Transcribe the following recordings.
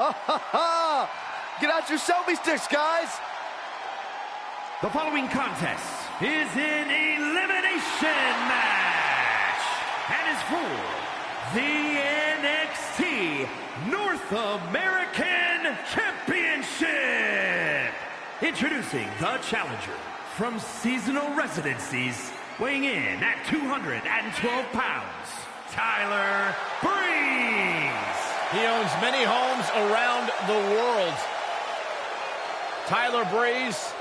Get out your selfie sticks, guys. The following contest is an elimination match and is for the NXT North American Championship. Introducing the challenger from seasonal residencies, weighing in at 212 pounds, Tyler Breeze. He owns many homes around the world. Tyler Breeze,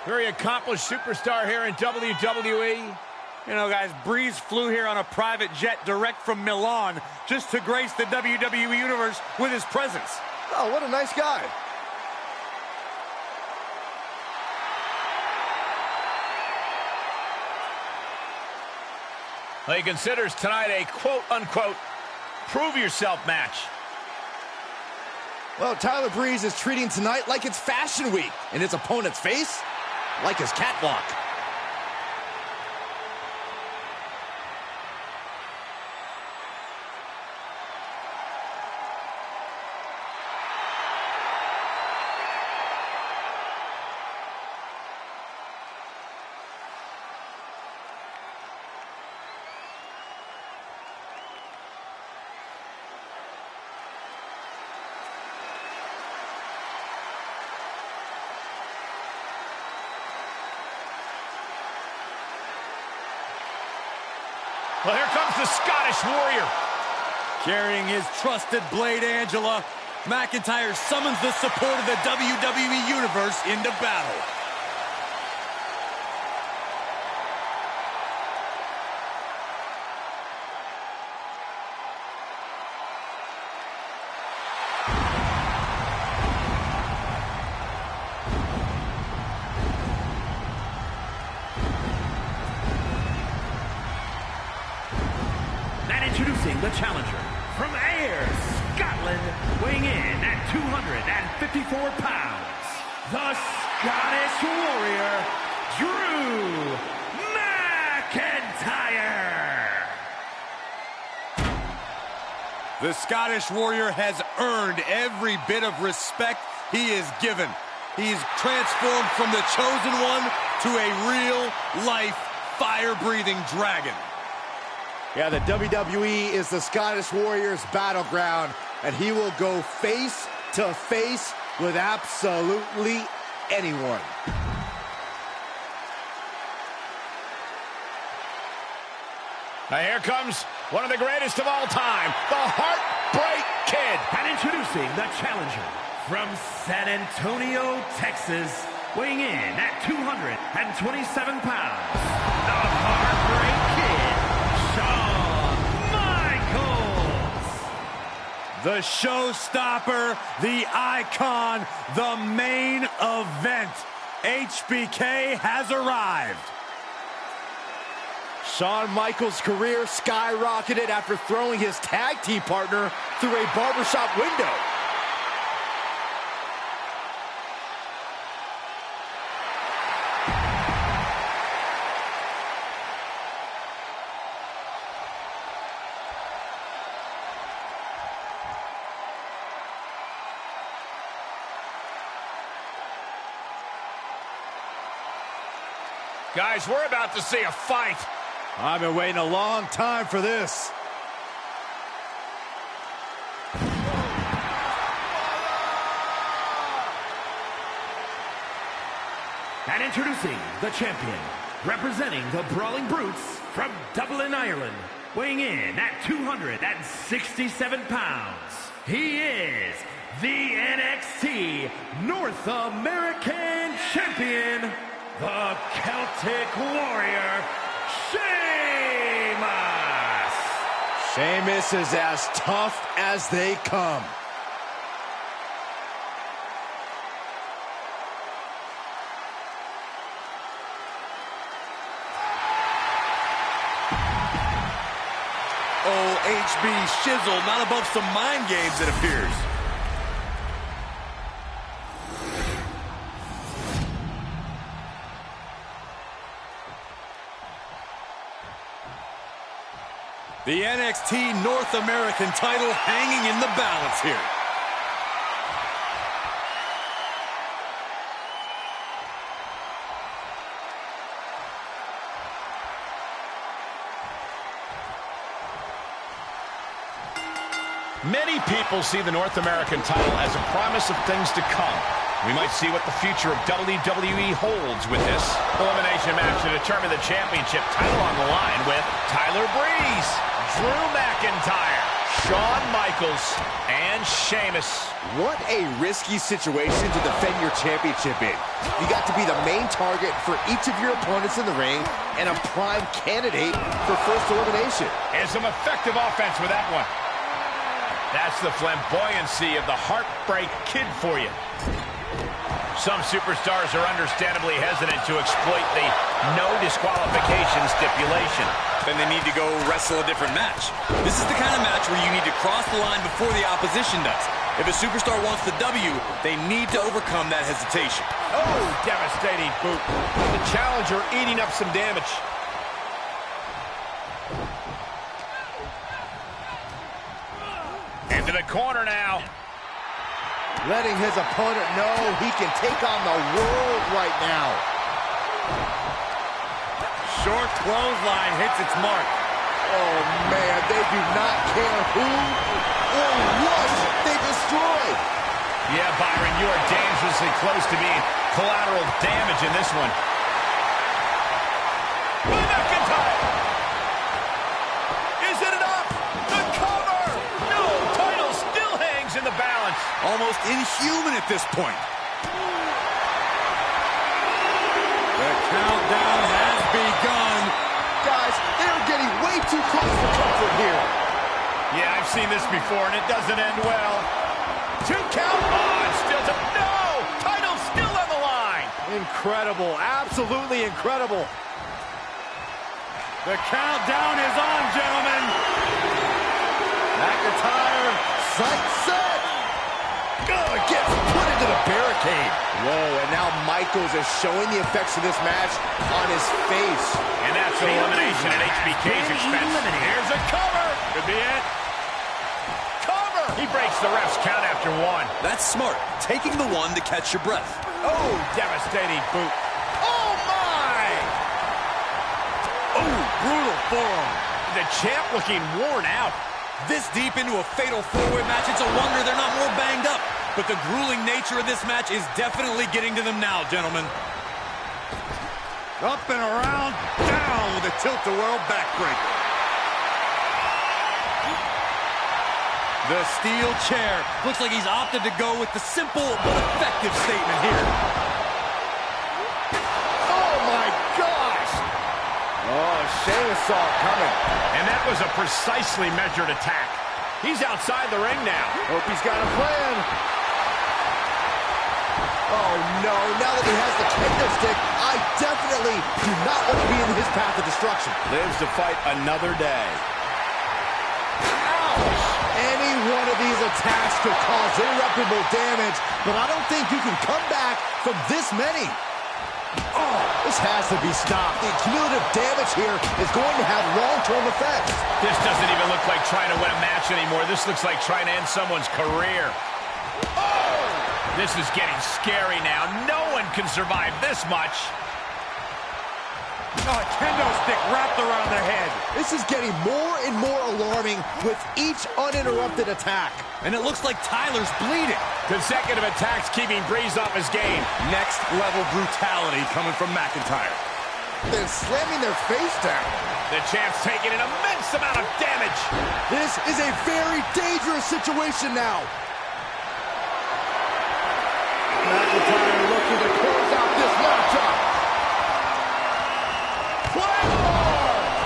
very accomplished superstar here in WWE. You know, guys, Breeze flew here on a private jet direct from Milan just to grace the WWE Universe with his presence. Oh, what a nice guy. Well, he considers tonight a quote-unquote prove-yourself match. Well, Tyler Breeze is treating tonight like it's Fashion Week, and his opponent's face like his catwalk. Well, here comes the Scottish Warrior. Carrying his trusted blade, Angela, McIntyre summons the support of the WWE Universe into battle. Introducing the challenger from Ayr, Scotland, weighing in at 254 pounds, the Scottish Warrior, Drew McIntyre. The Scottish Warrior has earned every bit of respect he is given. He's transformed from the chosen one to a real-life, fire-breathing dragon. Yeah, the WWE is the Scottish Warrior's battleground, and he will go face to face with absolutely anyone. Now here comes one of the greatest of all time, the Heartbreak Kid. And introducing the challenger from San Antonio, Texas, weighing in at 227 pounds, the Heartbreak Kid, the showstopper, the icon, the main event. HBK has arrived. Shawn Michaels' career skyrocketed after throwing his tag team partner through a barbershop window. Guys, we're about to see a fight. I've been waiting a long time for this. And introducing the champion, representing the Brawling Brutes from Dublin, Ireland, weighing in at 267 pounds. He is the NXT North American Champion, the Celtic Warrior, Sheamus! Sheamus is as tough as they come. Oh, HB Shizzle, not above some mind games, it appears. The NXT North American title hanging in the balance here. Many people see the North American title as a promise of things to come. We might see what the future of WWE holds with this elimination match to determine the championship title on the line with Tyler Breeze, Drew McIntyre, Shawn Michaels, and Sheamus. What a risky situation to defend your championship in. You got to be the main target for each of your opponents in the ring and a prime candidate for first elimination. And some effective offense with that one. That's the flamboyancy of the Heartbreak Kid for you. Some superstars are understandably hesitant to exploit the no disqualification stipulation. Then they need to go wrestle a different match. This is the kind of match where you need to cross the line before the opposition does. If a superstar wants the W, they need to overcome that hesitation. Oh, devastating boot. The challenger eating up some damage. Into the corner now. Letting his opponent know he can take on the world right now. Short clothesline hits its mark. Oh, man, they do not care who or what they destroy. Yeah, Byron, you are dangerously close to being collateral damage in this one. McIntyre! Is it enough? The cover! No, title still hangs in the balance. Almost inhuman at this point. The countdown has begun. Guys, they're getting way too close for comfort here. Yeah, I've seen this before, and it doesn't end well. 2 count. Oh, it's still no! Title still on the line. Incredible, absolutely incredible. The countdown is on, gentlemen. McIntyre, sight set. Oh, gets put into the barricade. Whoa, and now Michaels is showing the effects of this match on his face. And that's an elimination at HBK's expense. Here's a cover. Could be it. Cover. He breaks the ref's count after 1. That's smart. Taking the one to catch your breath. Oh, devastating boot. Oh, my. Oh, brutal forearm. The champ looking worn out. This deep into a fatal 4-way match, it's a wonder they're not more banged up. But the grueling nature of this match is definitely getting to them now, gentlemen. Up and around, down with a tilt-a-whirl backbreaker. The steel chair. Looks like he's opted to go with the simple but effective statement here. Oh, my gosh. Oh, Sheamus saw it coming. And that was a precisely measured attack. He's outside the ring now. Hope he's got a plan. Oh, no. Now that he has the kendo stick, I definitely do not want to be in his path of destruction. Lives to fight another day. Ouch! Any one of these attacks could cause irreparable damage, but I don't think you can come back from this many. Oh, this has to be stopped. The cumulative damage here is going to have long-term effects. This doesn't even look like trying to win a match anymore. This looks like trying to end someone's career. Oh! This is getting scary now. No one can survive this much. Oh, a kendo stick wrapped around the head. This is getting more and more alarming with each uninterrupted attack. And it looks like Tyler's bleeding. Consecutive attacks keeping Breeze off his game. Next level brutality coming from McIntyre. They're slamming their face down. The champ's taking an immense amount of damage. This is a very dangerous situation now. McIntyre looking to close out this matchup.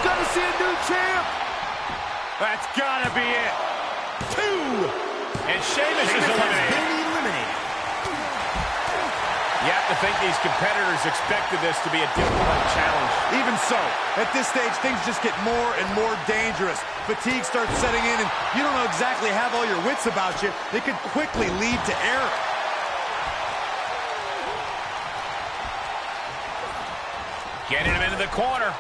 Gonna see a new champ. That's gotta be it. 2. And Sheamus is eliminated. You have to think these competitors expected this to be a difficult challenge. Even so, at this stage, things just get more and more dangerous. Fatigue starts setting in, and you don't know exactly have all your wits about you. They could quickly lead to error. Getting him into the corner.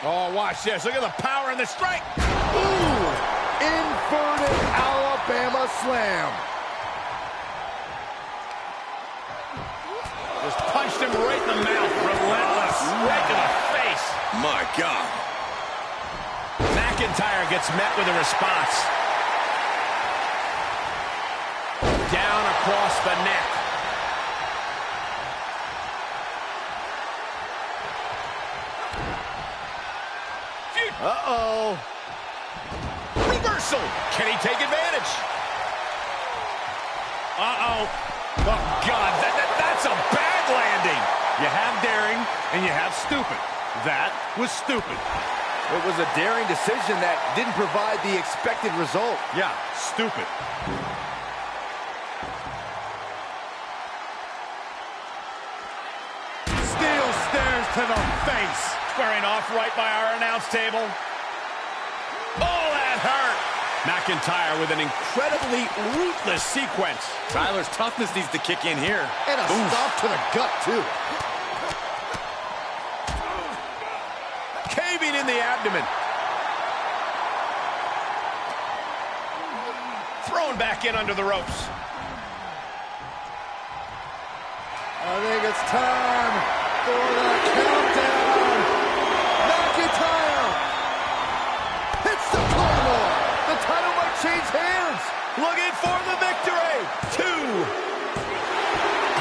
Oh, watch this. Look at the power and the strike. Ooh, inverted Alabama slam. Just punched him right in the mouth. Relentless. Right to the face. My God. McIntyre gets met with a response. Down across the neck. Uh-oh. Reversal. Can he take advantage? Uh-oh. Oh, God, that's a bad landing. You have daring, and you have stupid. That was stupid. It was a daring decision that didn't provide the expected result. Yeah, stupid. Steel stares to the face. Squaring off right by our announce table. Oh, that hurt. McIntyre with an incredibly ruthless sequence. Tyler's toughness needs to kick in here. And a stomp to the gut, too. Caving in the abdomen. Thrown back in under the ropes. I think it's time for the countdown. McIntyre hits the claymore. The title might change hands. Looking for the victory. 2.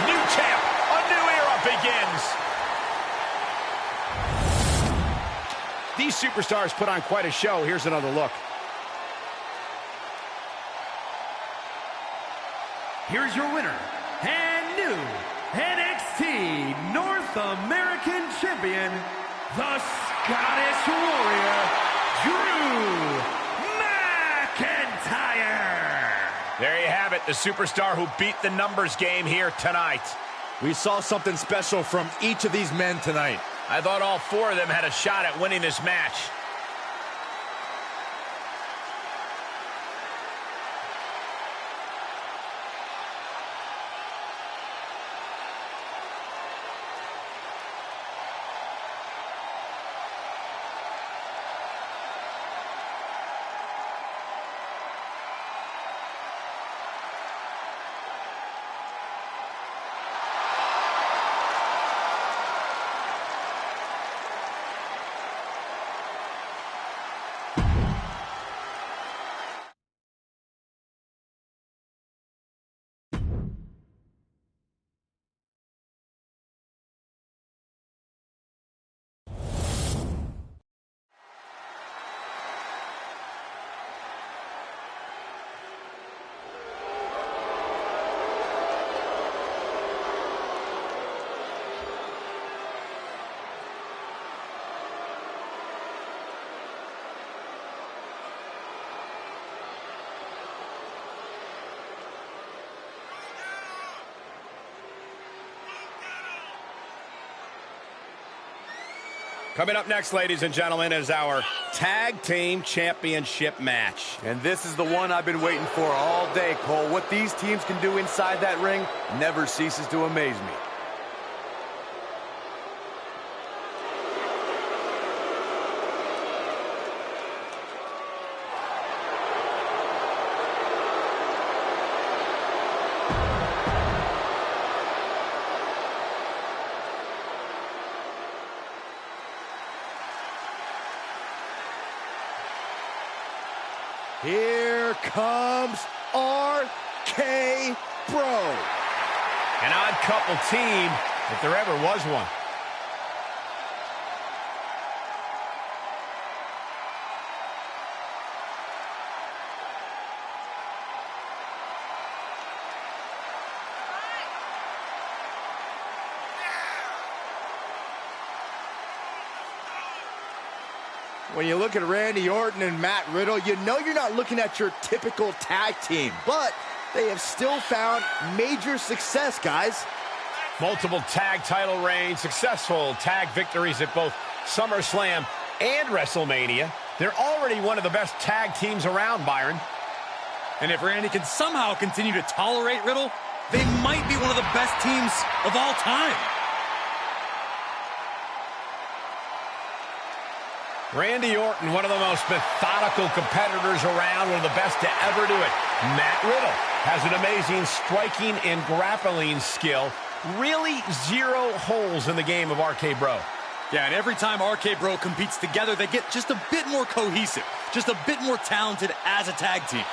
New champ. A new era begins. These superstars put on quite a show. Here's another look. Here's your winner, and new NXT North American Champion, the Scottish Warrior, Drew McIntyre. There you have it, the superstar who beat the numbers game here tonight. We saw something special from each of these men tonight. I thought all 4 of them had a shot at winning this match. Coming up next, ladies and gentlemen, is our Tag Team Championship match. And this is the one I've been waiting for all day, Cole. What these teams can do inside that ring never ceases to amaze me. Here comes RK Bro. An odd couple team, if there ever was one. When you look at Randy Orton and Matt Riddle, you know you're not looking at your typical tag team, but they have still found major success, guys. Multiple tag title reigns, successful tag victories at both SummerSlam and WrestleMania. They're already one of the best tag teams around, Byron. And if Randy can somehow continue to tolerate Riddle, they might be one of the best teams of all time. Randy Orton, one of the most methodical competitors around, one of the best to ever do it. Matt Riddle has an amazing striking and grappling skill. Really zero holes in the game of RK Bro. Yeah, and every time RK Bro competes together, they get just a bit more cohesive, just a bit more talented as a tag team.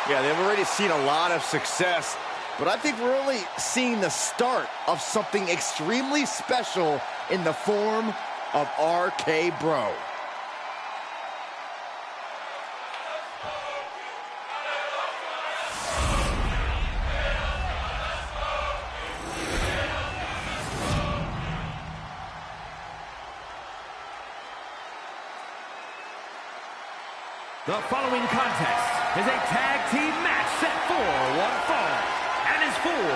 Yeah, they've already seen a lot of success, but I think we're only seeing the start of something extremely special in the form of RK Bro. The following contest is a tag team match set for one fall and is for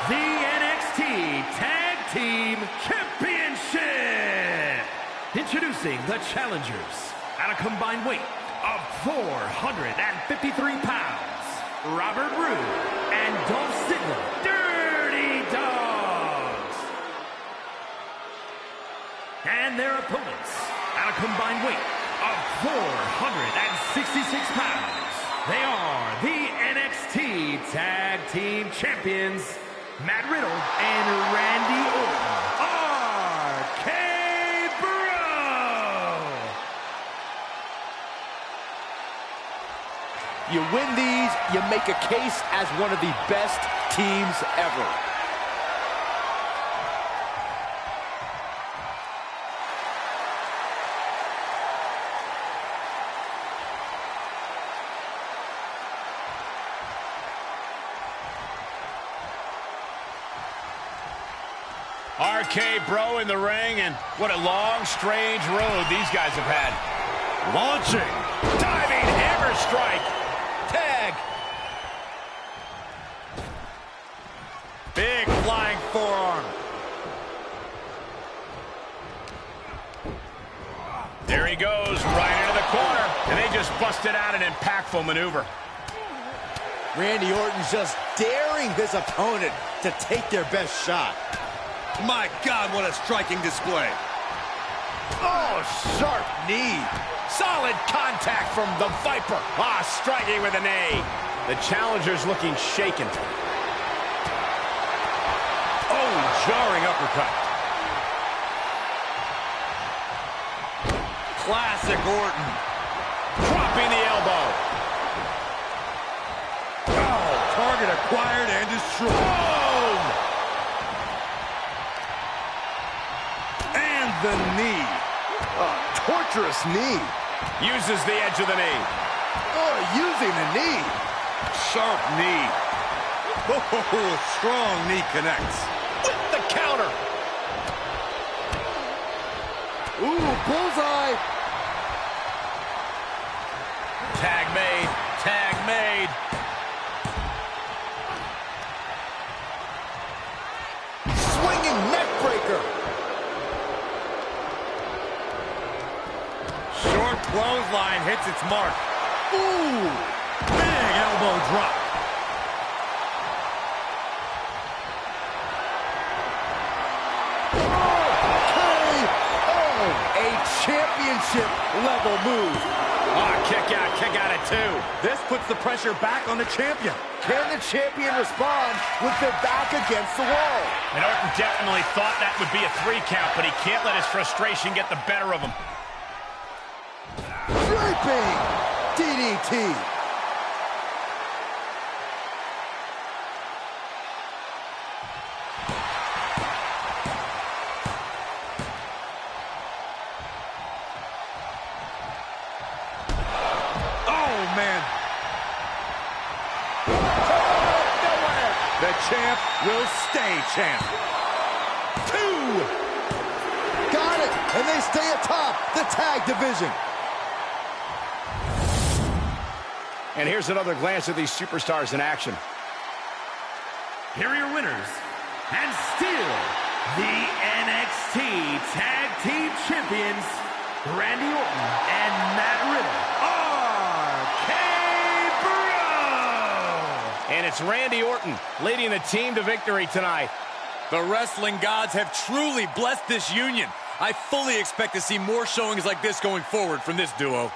the NXT Tag Team Championship. Introducing the challengers at a combined weight of 453 pounds, Robert Roode and Dolph Ziggler, Dirty Dogs. And their opponents at a combined weight of 466 pounds. They are the NXT Tag Team Champions, Matt Riddle and Randy Orton. RK Bro! You win these, you make a case as one of the best teams ever. RK Bro in the ring, and what a long, strange road these guys have had. Launching, diving hammer strike, tag. Big flying forearm. There he goes, right into the corner, and they just busted out an impactful maneuver. Randy Orton's just daring his opponent to take their best shot. My God, what a striking display. Oh, sharp knee. Solid contact from the Viper. Ah, striking with a knee. The challenger's looking shaken. Oh, jarring uppercut. Classic Orton. Dropping the elbow. Oh, target acquired and destroyed. Boom! And the knee. Torturous knee. Uses the edge of the knee. Oh, using the knee. Sharp knee. Oh, strong knee connects. With the counter. Ooh, bullseye. Tag made. Tag made. Swinging neck breaker. Short clothesline hits its mark. Ooh. Big elbow drop. A championship level move. Ah, kick out at two. This puts the pressure back on the champion. Can the champion respond with their back against the wall? And Orton definitely thought that would be a 3 count, but he can't let his frustration get the better of him. Draping DDT. The champ will stay champ. 2. Got it. And they stay atop the tag division. And here's another glance at these superstars in action. Here are your winners, and still the NXT Tag Team Champions, Randy Orton and Matt Riddle. And it's Randy Orton leading the team to victory tonight. The wrestling gods have truly blessed this union. I fully expect to see more showings like this going forward from this duo.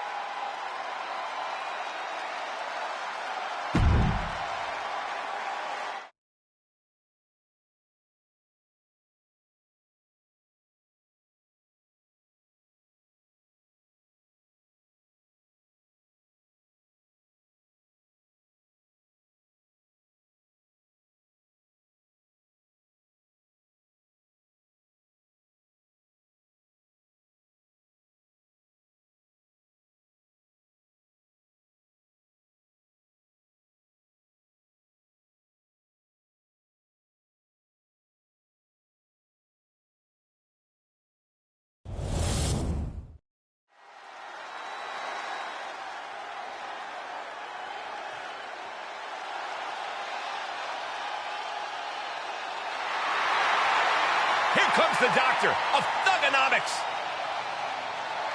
Here comes the doctor of thugonomics.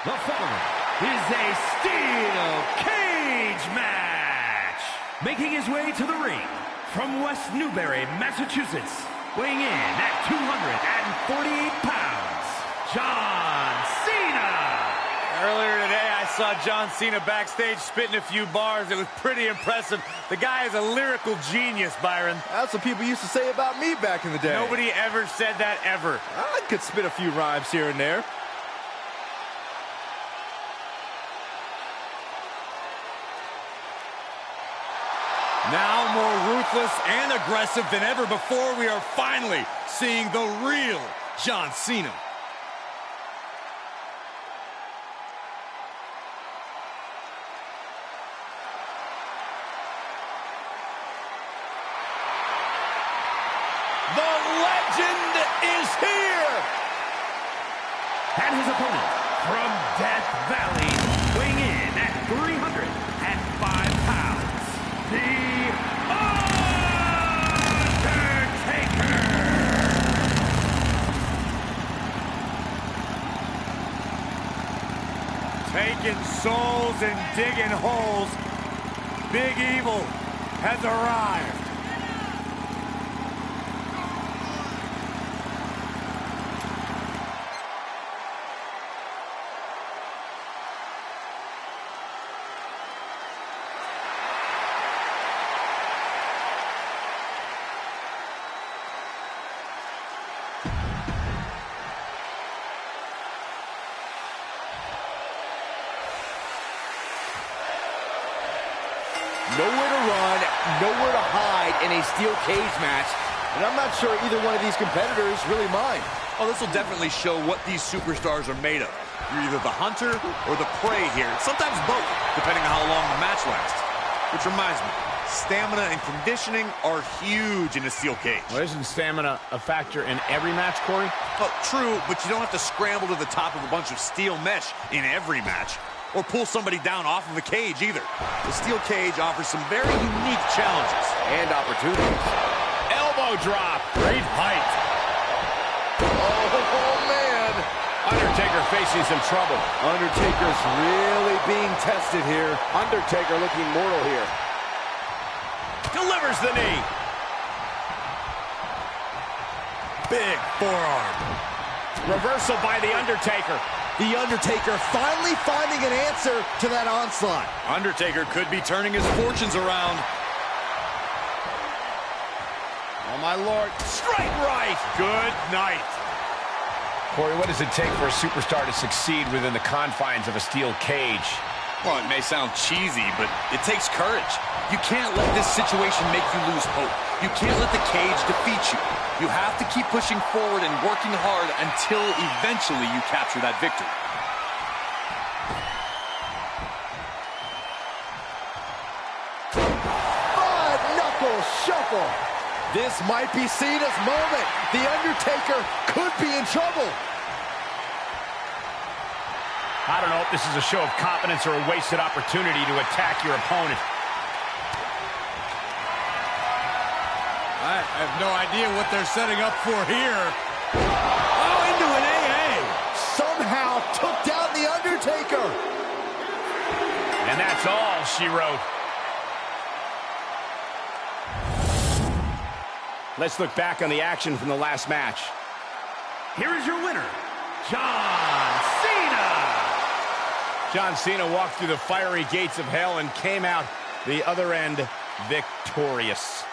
The following is a steel cage match. Making his way to the ring from West Newbury, Massachusetts, weighing in at 248 pounds, John Cena. Earlier today, I saw John Cena backstage spitting a few bars. It was pretty impressive. The guy is a lyrical genius, Byron. That's what people used to say about me back in the day. Nobody ever said that, ever. I could spit a few rhymes here and there. Now more ruthless and aggressive than ever before, we are finally seeing the real John Cena. The legend is here. And his opponent from Death Valley, weighing in at 305 pounds, the Undertaker! Taking souls and digging holes. Big Evil has arrived. Nowhere to run, nowhere to hide in a steel cage match. And I'm not sure either one of these competitors really mind. Oh, this will definitely show what these superstars are made of. You're either the hunter or the prey here. Sometimes both, depending on how long the match lasts. Which reminds me, stamina and conditioning are huge in a steel cage. Well, isn't stamina a factor in every match, Corey? Oh, true, but you don't have to scramble to the top of a bunch of steel mesh in every match. Or pull somebody down off of a cage, either. The steel cage offers some very unique challenges. And opportunities. Elbow drop. Great height. Oh, man. Undertaker facing some trouble. Undertaker's really being tested here. Undertaker looking mortal here. Delivers the knee. Big forearm. Reversal by The Undertaker. The Undertaker finally finding an answer to that onslaught. Undertaker could be turning his fortunes around. Oh, my Lord. Straight right. Good night. Corey, what does it take for a superstar to succeed within the confines of a steel cage? Well, it may sound cheesy, but it takes courage. You can't let this situation make you lose hope. You can't let the cage defeat you. You have to keep pushing forward and working hard until eventually you capture that victory. Five-knuckle shuffle. This might be Cena's moment. The Undertaker could be in trouble. I don't know if this is a show of confidence or a wasted opportunity to attack your opponent. I have no idea what they're setting up for here. Oh, into an AA. Somehow took down The Undertaker. And that's all she wrote. Let's look back on the action from the last match. Here is your winner, John Cena. John Cena walked through the fiery gates of hell and came out the other end victorious.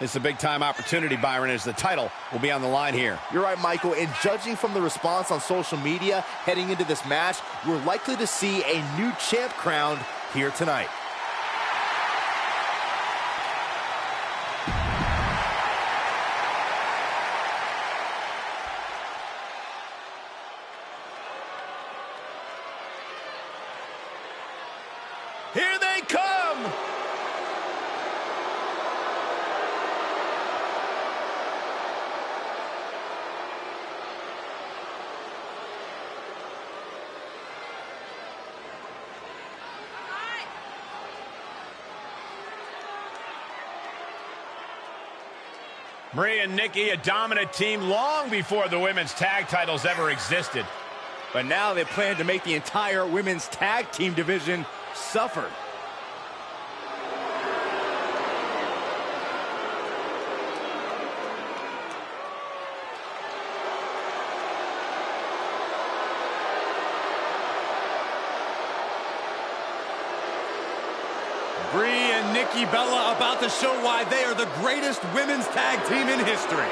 It's a big-time opportunity, Byron, as the title will be on the line here. You're right, Michael, and judging from the response on social media heading into this match, we're likely to see a new champ crowned here tonight. Here they come! Brie and Nikki, a dominant team long before the women's tag titles ever existed. But now they plan to make the entire women's tag team division suffer. Brie and Nikki Bella about to show why they are the greatest women's tag team in history.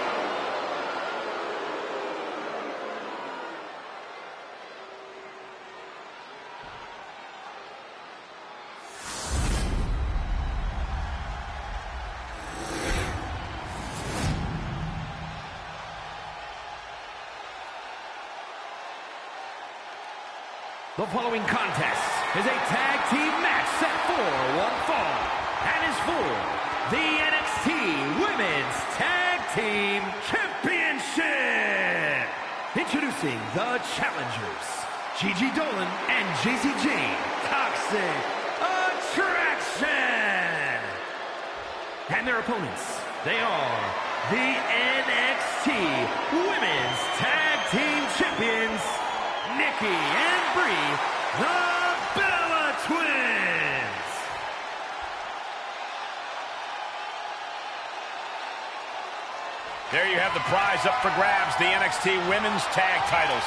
The following contest is a tag team match set for one fall and is for the NXT Women's Tag Team Championship. Introducing the challengers, Gigi Dolan and JC Jane, Toxic Attraction. And their opponents, they are the NXT Women's Tag Team Champions, Nikki and Brie, the Bella Twins. There you have the prize up for grabs, the NXT Women's Tag Titles.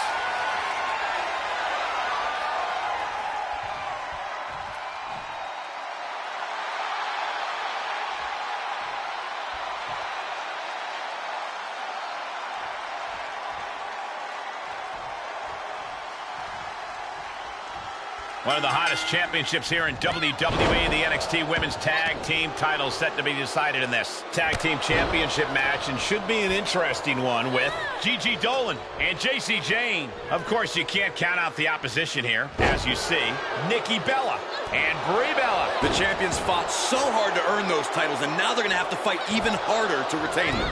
One of the hottest championships here in WWE, the NXT Women's Tag Team titles set to be decided in this Tag Team Championship match, and should be an interesting one with Gigi Dolan and JC Jane. Of course, you can't count out the opposition here, as you see, Nikki Bella and Brie Bella. The champions fought so hard to earn those titles, and now they're going to have to fight even harder to retain them.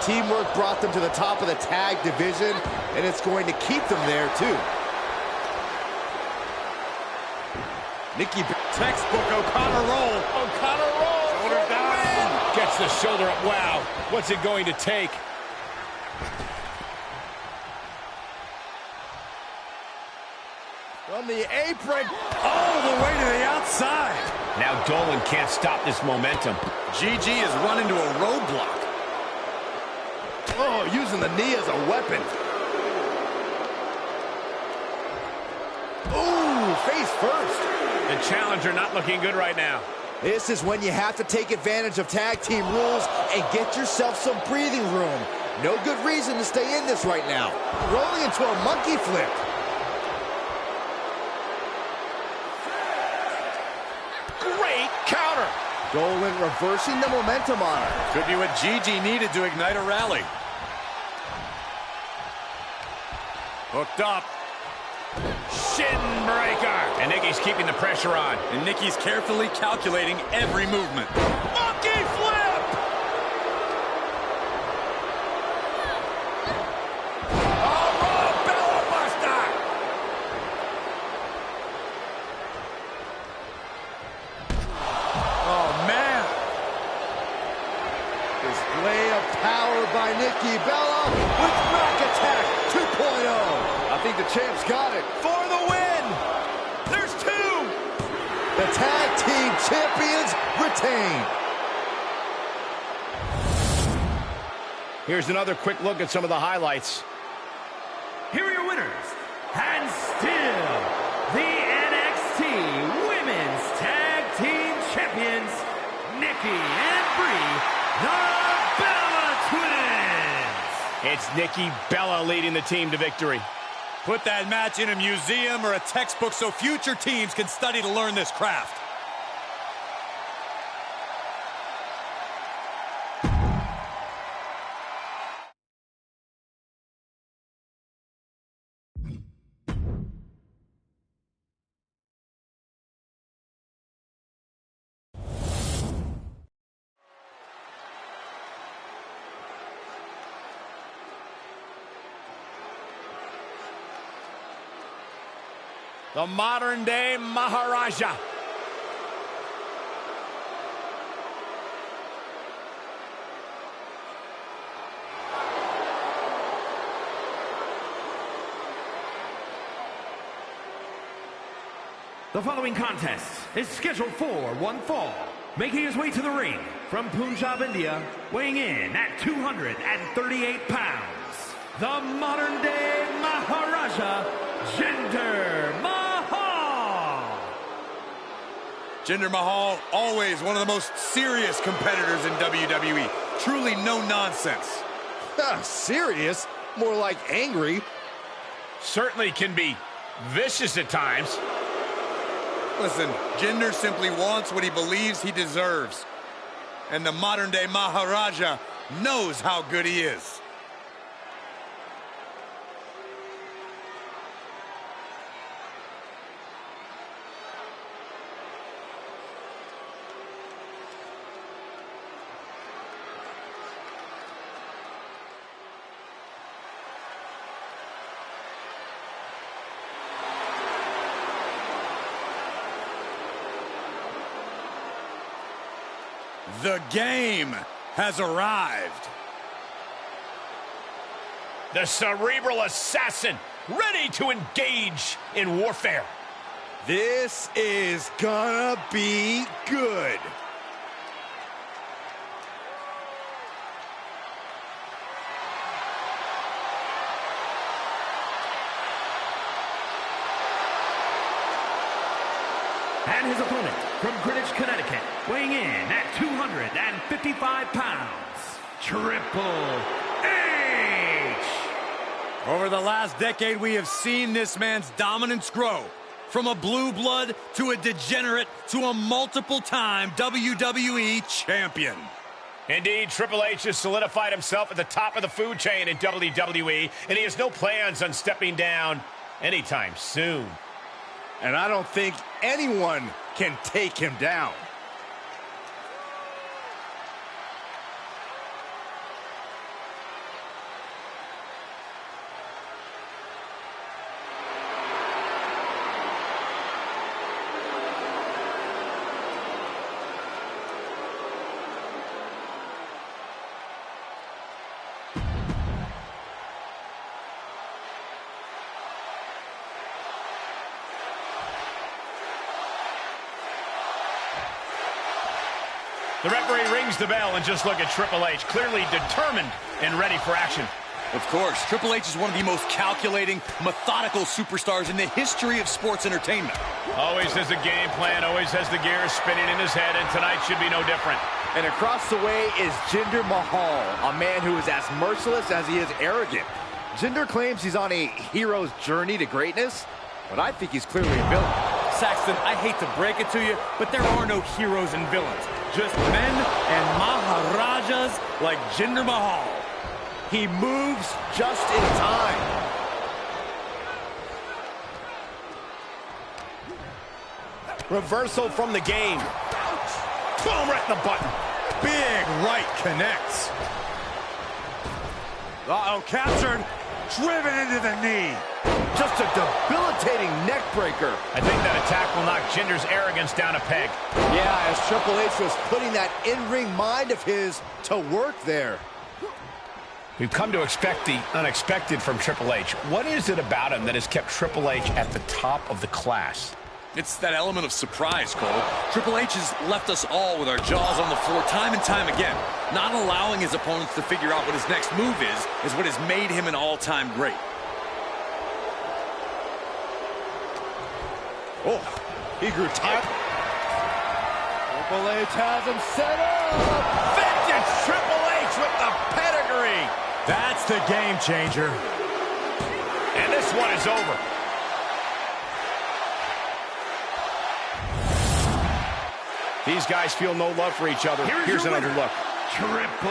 Teamwork brought them to the top of the tag division, and it's going to keep them there, too. Nikki, textbook O'Connor roll. O'Connor rolls. Shoulder down. Gets the shoulder up. Wow. What's it going to take? From the apron. All the way to the outside. Now Dolan can't stop this momentum. Gigi has run into a roadblock. Oh, using the knee as a weapon. Ooh, face first. The challenger not looking good right now. This is when you have to take advantage of tag team rules and get yourself some breathing room. No good reason to stay in this right now. Rolling into a monkey flip. Great counter. Dolan reversing the momentum on her. Could be what Gigi needed to ignite a rally. Hooked up. Shin breaker. And Nikki's keeping the pressure on. And Nikki's carefully calculating every movement. Monkey flip! Oh, raw Bella Buster! Oh, man. Display of power by Nikki Bella with Rock Attack 2.0. I think the champ's got it. For the win! There's two! The tag team champions retain. Here's another quick look at some of the highlights. Here are your winners, and still the NXT Women's Tag Team Champions, Nikki and Brie, the Bella Twins. It's Nikki Bella leading the team to victory. Put that match in a museum or a textbook so future teams can study to learn this craft. The modern-day Maharaja. The following contest is scheduled for one fall. Making his way to the ring from Punjab, India, weighing in at 238 pounds, the modern-day Maharaja, Jinder Mahal. Jinder Mahal, always one of the most serious competitors in WWE. Truly no nonsense. Serious? More like angry. Certainly can be vicious at times. Listen, Jinder simply wants what he believes he deserves. And the modern-day Maharaja knows how good he is. The game has arrived. The cerebral assassin, ready to engage in warfare. This is gonna be good. And his opponent from Greenwich, Connecticut, weighing in at 255 pounds, Triple H. Over the last decade, we have seen this man's dominance grow. From a blue blood to a degenerate to a multiple-time WWE champion. Indeed, Triple H has solidified himself at the top of the food chain in WWE, and he has no plans on stepping down anytime soon. And I don't think anyone can take him down. The referee rings the bell, and just look at Triple H, clearly determined and ready for action. Of course, Triple H is one of the most calculating, methodical superstars in the history of sports entertainment. Always has a game plan, always has the gears spinning in his head, and tonight should be no different. And across the way is Jinder Mahal, a man who is as merciless as he is arrogant. Jinder claims he's on a hero's journey to greatness, but I think he's clearly a villain. Saxton, I hate to break it to you, but there are no heroes and villains. Just men and Maharajas like Jinder Mahal. He moves just in time. Reversal from the game. Boom, right in the button. Big right connects. Uh-oh, captured. Driven into the knee. Just a debilitating neck breaker. I think that attack will knock Jinder's arrogance down a peg. Yeah, as Triple H was putting that in-ring mind of his to work there. We've come to expect the unexpected from Triple H. What is it about him that has kept Triple H at the top of the class? It's that element of surprise, Cole. Triple H has left us all with our jaws on the floor time and time again. Not allowing his opponents to figure out what his next move is what has made him an all-time great. Oh, he grew tired. Triple H has him set up. Vintage Triple H with the pedigree. That's the game changer. And this one is over. These guys feel no love for each other. Here's another look. Triple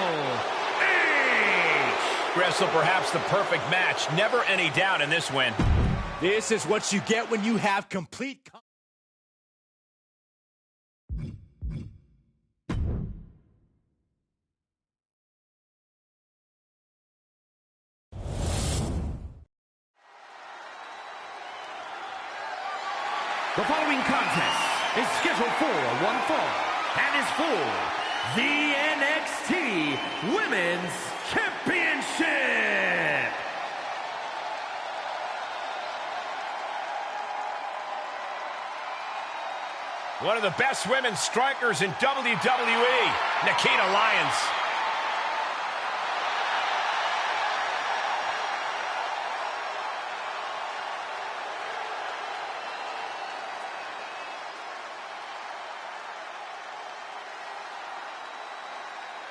H. Wrestle perhaps the perfect match. Never any doubt in this win. This is what you get when you have complete... The following contest is scheduled for one fall and is for the NXT Women's Championship. One of the best women's strikers in WWE, Nikita Lyons.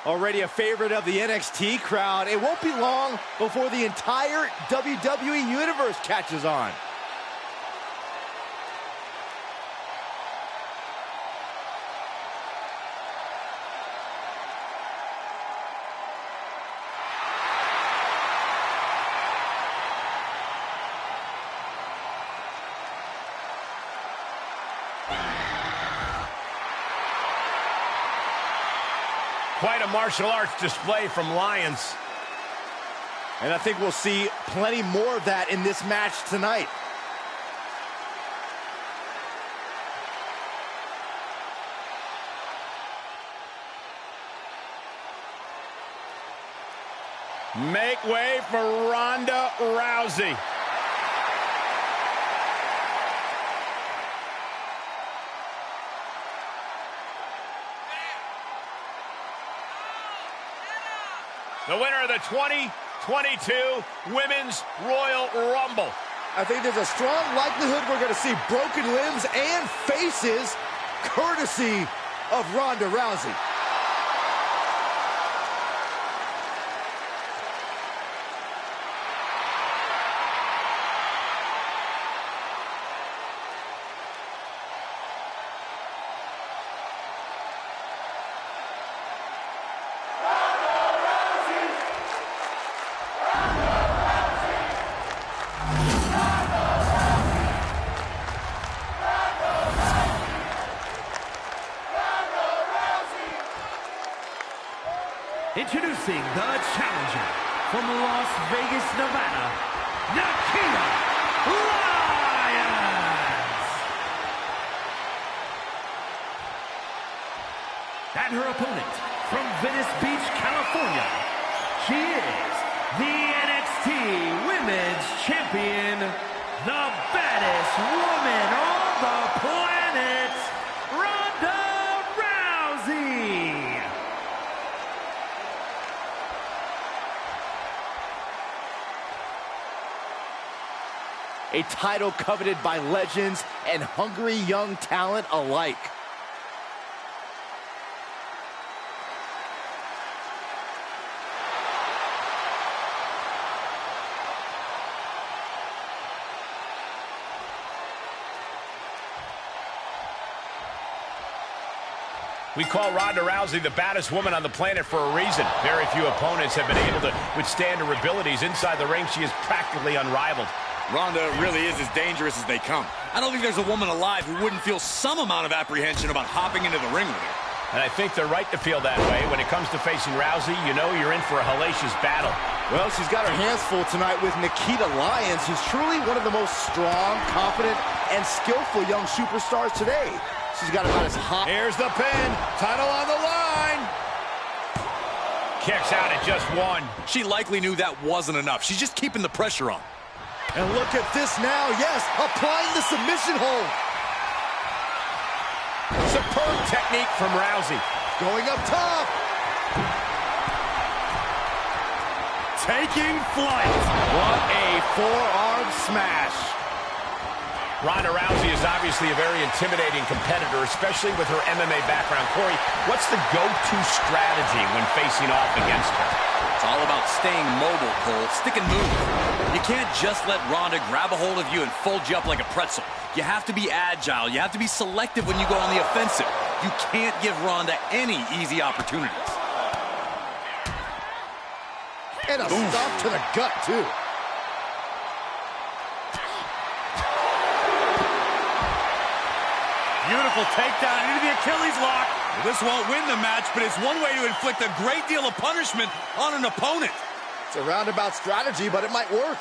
Already a favorite of the NXT crowd, it won't be long before the entire WWE Universe catches on. Quite a martial arts display from Lyons. And I think we'll see plenty more of that in this match tonight. Make way for Ronda Rousey. The winner of the 2022 Women's Royal Rumble. I think there's a strong likelihood we're going to see broken limbs and faces courtesy of Ronda Rousey. Introducing the challenger from Las Vegas, Nevada, Nikita Lyons. And her opponent from Venice Beach, California, she is the NXT Women's Champion, the baddest woman on the planet, Ronda Rousey. A title coveted by legends and hungry young talent alike. We call Ronda Rousey the baddest woman on the planet for a reason. Very few opponents have been able to withstand her abilities. Inside the ring, she is practically unrivaled. Ronda really is as dangerous as they come. I don't think there's a woman alive who wouldn't feel some amount of apprehension about hopping into the ring with her. And I think they're right to feel that way. When it comes to facing Rousey, you know you're in for a hellacious battle. Well, she's got her hands full tonight with Nikita Lyons, who's truly one of the most strong, confident, and skillful young superstars today. She's got about as hot. Here's the pin. Title on the line. Kicks out at just one. She likely knew that wasn't enough. She's just keeping the pressure on. And look at this now. Yes, applying the submission hold. Superb technique from Rousey. Going up top. Taking flight. What a forearm smash. Ronda Rousey is obviously a very intimidating competitor, especially with her MMA background. Corey, what's the go-to strategy when facing off against her? It's all about staying mobile, Cole. Stick and move. You can't just let Ronda grab a hold of you and fold you up like a pretzel. You have to be agile. You have to be selective when you go on the offensive. You can't give Ronda any easy opportunities. And a stop to the gut, too. Beautiful takedown into the Achilles lock. This won't win the match, but it's one way to inflict a great deal of punishment on an opponent. It's a roundabout strategy, but it might work.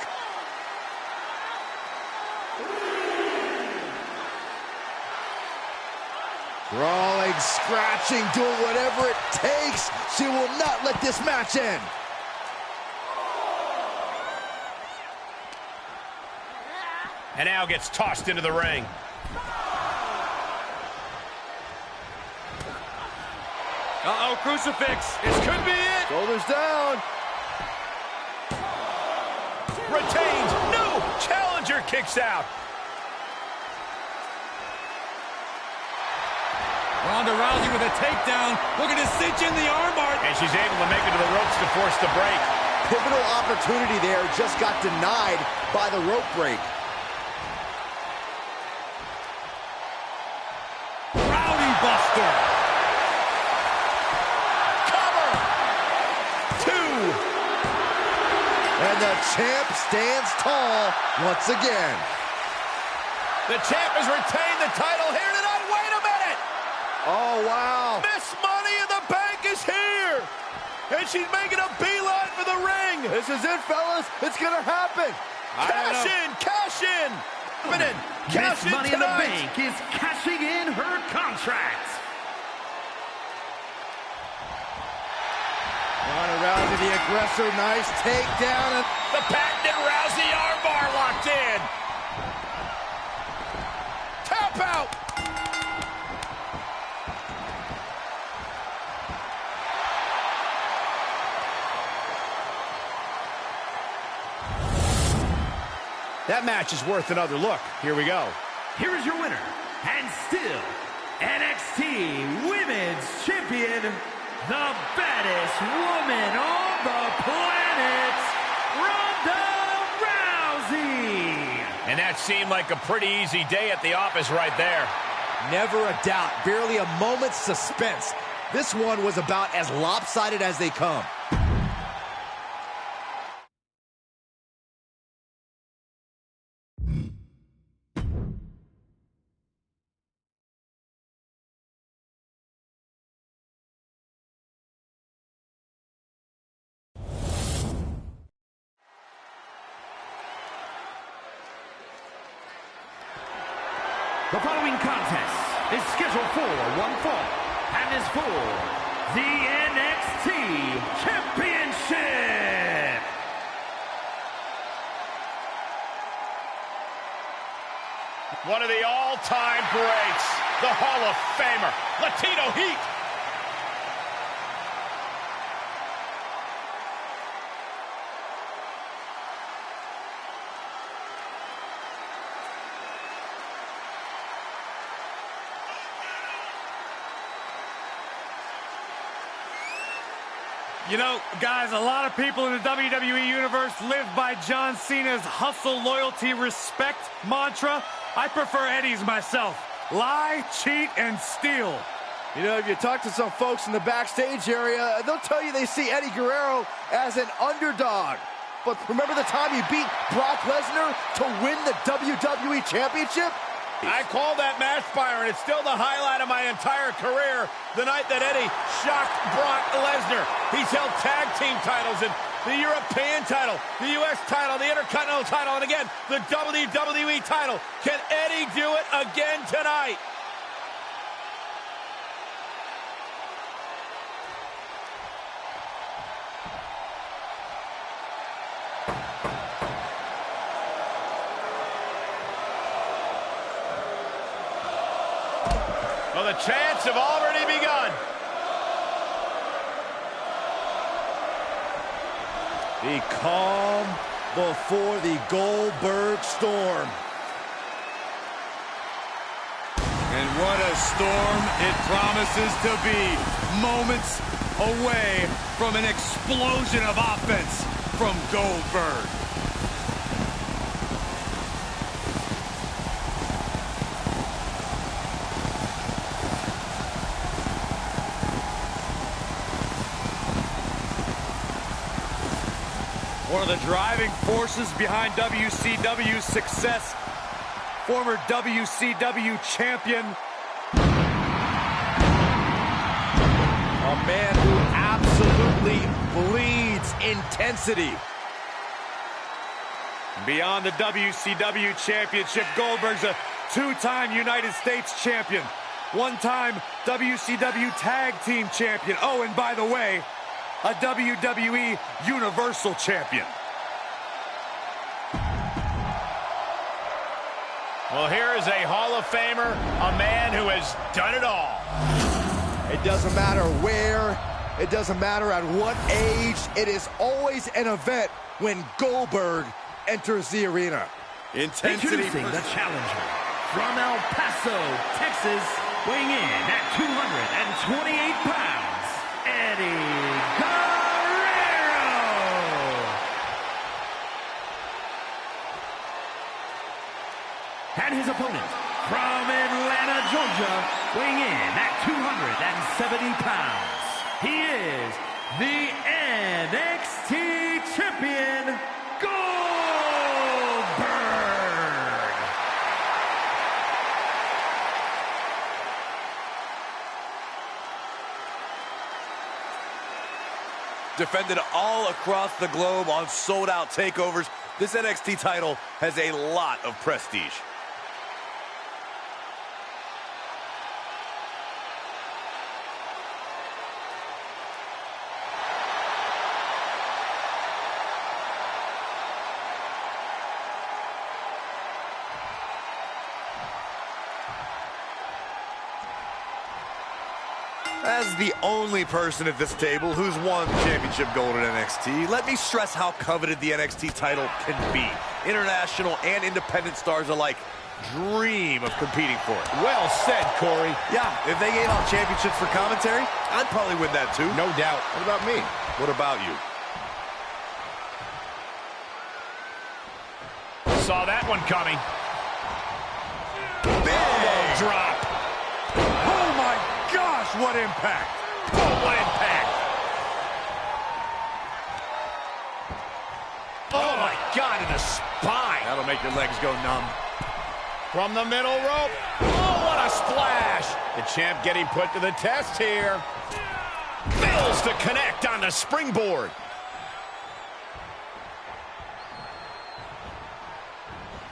Crawling, scratching, doing whatever it takes. She will not let this match end. And now gets tossed into the ring. Uh-oh, crucifix. This could be it. Shoulders down. Retains. No! Challenger kicks out. Ronda Rousey with a takedown. Looking to cinch in the armbar. And she's able to make it to the ropes to force the break. Pivotal opportunity there, just got denied by the rope break. Rowdy Buster. And the champ stands tall once again. The champ has retained the title here tonight. Wait a minute! Oh, wow. Miss Money in the Bank is here! And she's making a beeline for the ring! This is it, fellas. It's going to happen. Cash in! Cash in! Cash Miss in Money in the tonight! Bank is cashing in her contract. Ronda Rousey, the aggressor, nice takedown. The patented Rousey armbar locked in. Tap out. That match is worth another look. Here we go. Here is your winner, and still NXT Women's Champion, the baddest woman on the planet, Ronda Rousey. And that seemed like a pretty easy day at the office right there. Never a doubt, barely a moment's suspense. This one was about as lopsided as they come. The following contest is scheduled for one fall and is for the NXT Championship. One of the all-time greats, the Hall of Famer, Latino Heat. You know, guys, a lot of people in the WWE Universe live by John Cena's hustle, loyalty, respect mantra. I prefer Eddie's myself. Lie, cheat, and steal. You know, if you talk to some folks in the backstage area, they'll tell you they see Eddie Guerrero as an underdog. But remember the time he beat Brock Lesnar to win the WWE Championship? I call that match, Byron. It's still the highlight of my entire career. The night that Eddie shocked Brock Lesnar. He's held tag team titles and the European title, the U.S. title, the Intercontinental title, and again, the WWE title. Can Eddie do it again tonight? Well, the chants have already begun. The calm before the Goldberg storm. And what a storm it promises to be. Moments away from an explosion of offense from Goldberg. One of the driving forces behind WCW's success, former WCW champion. A man who absolutely bleeds intensity. Beyond the WCW championship, Goldberg's a two-time United States champion, one-time WCW tag team champion. Oh, and by the way, a WWE Universal Champion. Well, here is a Hall of Famer, a man who has done it all. It doesn't matter where, it doesn't matter at what age, it is always an event when Goldberg enters the arena. Introducing the challenger from El Paso, Texas, weighing in at 228 pounds, Eddie Guerrero. And his opponent from Atlanta, Georgia, weighing in at 270 pounds, he is the NXT champion, Goldberg. Defended all across the globe on sold-out takeovers, this NXT title has a lot of prestige. As the only person at this table who's won championship gold at NXT, let me stress how coveted the NXT title can be. International and independent stars alike dream of competing for it. Well said, Corey. Yeah, if they gave out championships for commentary, I'd probably win that too. No doubt. What about me? What about you? Saw that one coming. Big Drop. Oh my gosh, what impact! Oh, what impact. Oh, my God, in the spine. That'll make your legs go numb. From the middle rope. Oh, what a splash. The champ getting put to the test here. Fails to connect on the springboard.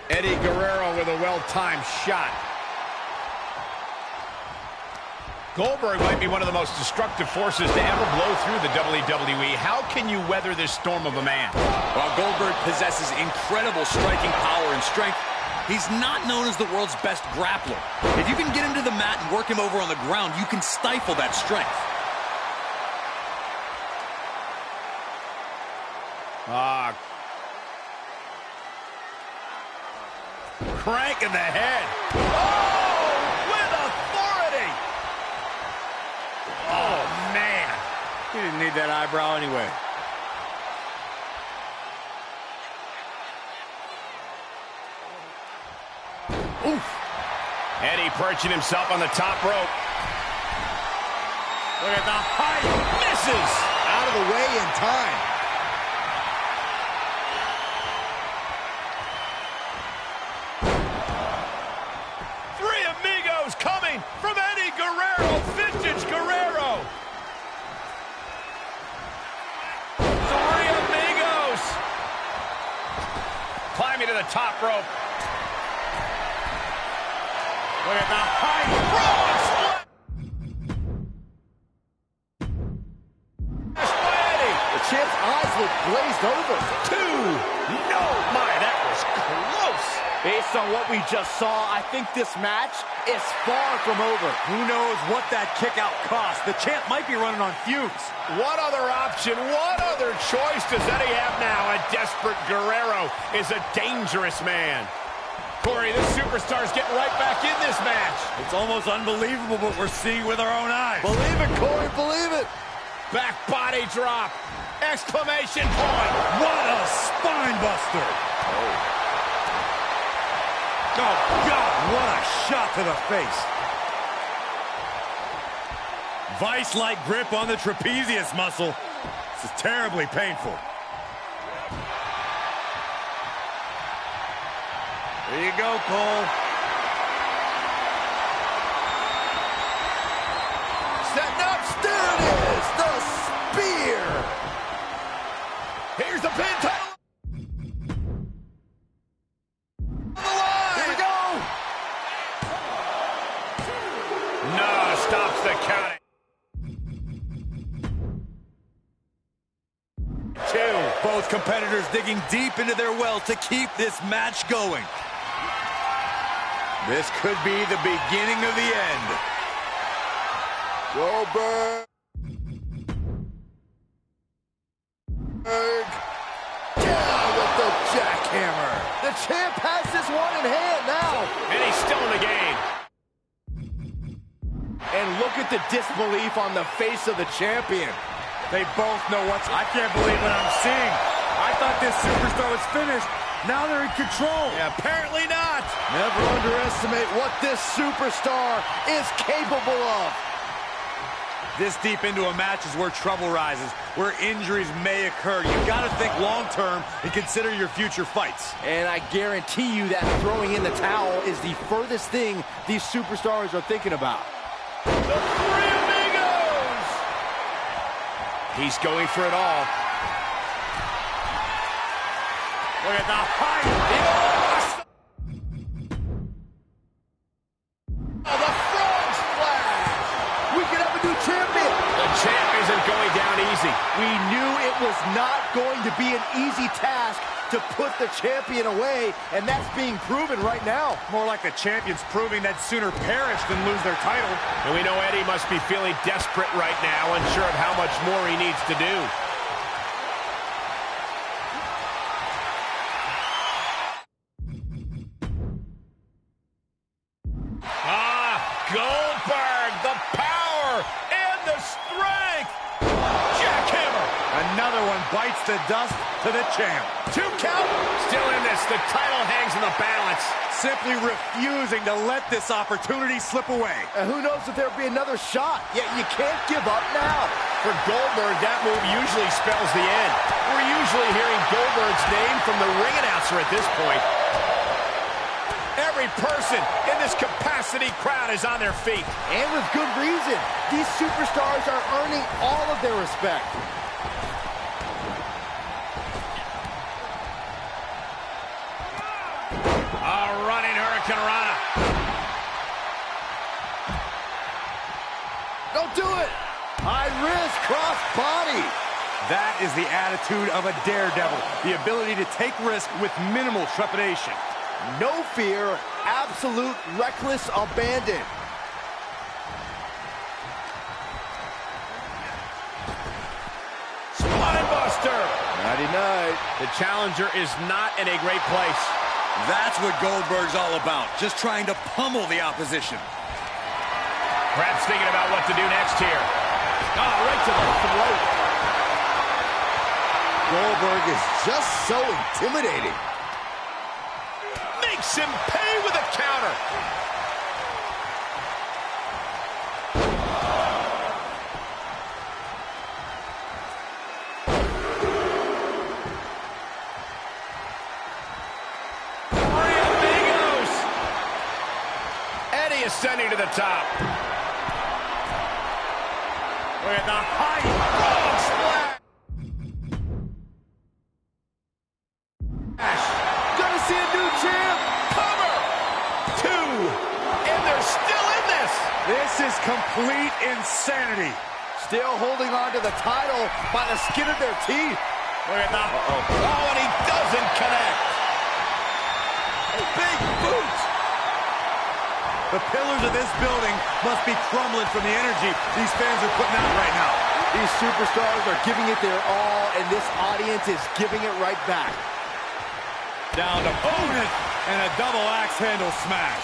Eddie Guerrero with a well-timed shot. Goldberg might be one of the most destructive forces to ever blow through the WWE. How can you weather this storm of a man? While Goldberg possesses incredible striking power and strength, he's not known as the world's best grappler. If you can get him to the mat and work him over on the ground, you can stifle that strength. Crank in the head. Oh, with authority. Oh, man. He didn't need that eyebrow anyway. Oof. Eddie perching himself on the top rope. Look at the height. Misses. Out of the way in time. Three Amigos coming from Eddie Guerrero. Vintage Guerrero. Three Amigos. Climbing to the top rope. Look at the height. Frog splash. By Eddie. The champ's eyes look glazed over. Two. No, my, that was close. Based on what we just saw, I think this match is far from over. Who knows what that kick out cost? The champ might be running on fumes. What other option, what other choice does Eddie have now? A desperate Guerrero is a dangerous man. Corey, this superstar's getting right back in this match. It's almost unbelievable what we're seeing with our own eyes. Believe it, Corey, believe it. Back body drop. Exclamation point. What a spine buster. Oh, God, what a shot to the face. Vice-like grip on the trapezius muscle. This is terribly painful. There you go, Cole. Setting up, there it is, the spear. Here's the pin title. Here we go. No, stops the count. Two. Both competitors digging deep into their well to keep this match going. This could be the beginning of the end. Goldberg. Down with the jackhammer. The champ has this one in hand now. And he's still in the game. And look at the disbelief on the face of the champion. They both know what's... I can't believe what I'm seeing. I thought this superstar was finished. Now they're in control. Yeah, apparently not. Never underestimate what this superstar is capable of. This deep into a match is where trouble rises, where injuries may occur. You've got to think long-term and consider your future fights. And I guarantee you that throwing in the towel is the furthest thing these superstars are thinking about. The Three Amigos. He's going for it all. Look at the height. Oh, the frog splash. We could have a new champion. The champ isn't going down easy. We knew it was not going to be an easy task to put the champion away, and that's being proven right now. More like the champions proving that sooner perish than lose their title. And we know Eddie must be feeling desperate right now, unsure of how much more he needs to do. Goldberg, the power and the strength. Jackhammer. Another one bites the dust to the champ. 2 count. Still in this. The title hangs in the balance. Simply refusing to let this opportunity slip away. And who knows if there'll be another shot, yet you can't give up now. For Goldberg, that move usually spells the end. We're usually hearing Goldberg's name from the ring announcer at this point. Every person in this capacity crowd is on their feet. And with good reason. These superstars are earning all of their respect. A running Hurricane Rana. Don't do it. High risk, cross body. That is the attitude of a daredevil. The ability to take risk with minimal trepidation. No fear, absolute reckless abandon. Spinebuster. Nighty-night. The challenger is not in a great place. That's what Goldberg's all about. Just trying to pummel the opposition. Perhaps thinking about what to do next here. Ah, right to the throat. Goldberg is just so intimidating. Makes him pay with a counter. ascending to the top. Look at the height. Frog splash. Gonna see a new champ. Cover. 2. And they're still in this. This is complete insanity. Still holding on to the title by the skin of their teeth. Look at that. Oh, and he doesn't connect. Big boot. The pillars of this building must be crumbling from the energy these fans are putting out right now. These superstars are giving it their all, and this audience is giving it right back. Down to opponent and a double axe handle smash.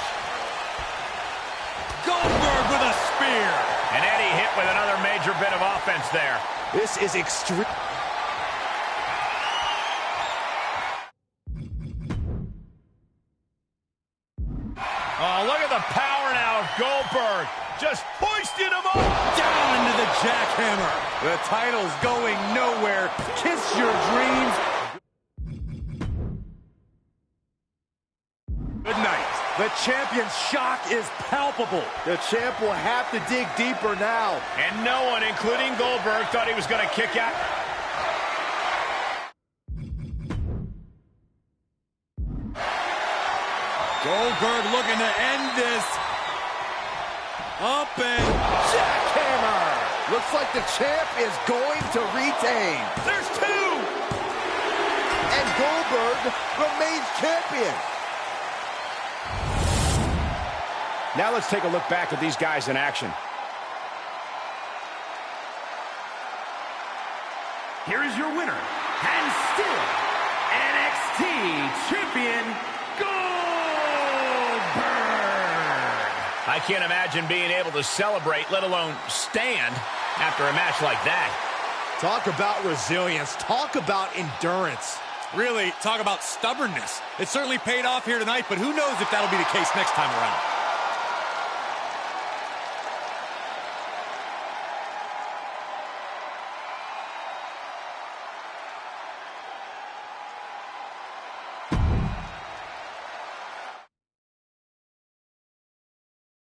Goldberg with a spear. And Eddie hit with another major bit of offense there. This is extreme. Oh, look at the power now of Goldberg. Just hoisting him up. Down into the jackhammer. The title's going nowhere. Kiss your dreams. Good night. The champion's shock is palpable. The champ will have to dig deeper now. And no one, including Goldberg, thought he was going to kick out. Goldberg looking to end this. Up and Jackhammer. Looks like the champ is going to retain. There's 2. And Goldberg remains champion. Now let's take a look back at these guys in action. Here is your winner, and still NXT Champion, Goldberg. I can't imagine being able to celebrate, let alone stand, after a match like that. Talk about resilience. Talk about endurance. really talk about stubbornness. It certainly paid off here tonight, but who knows if that'll be the case next time around.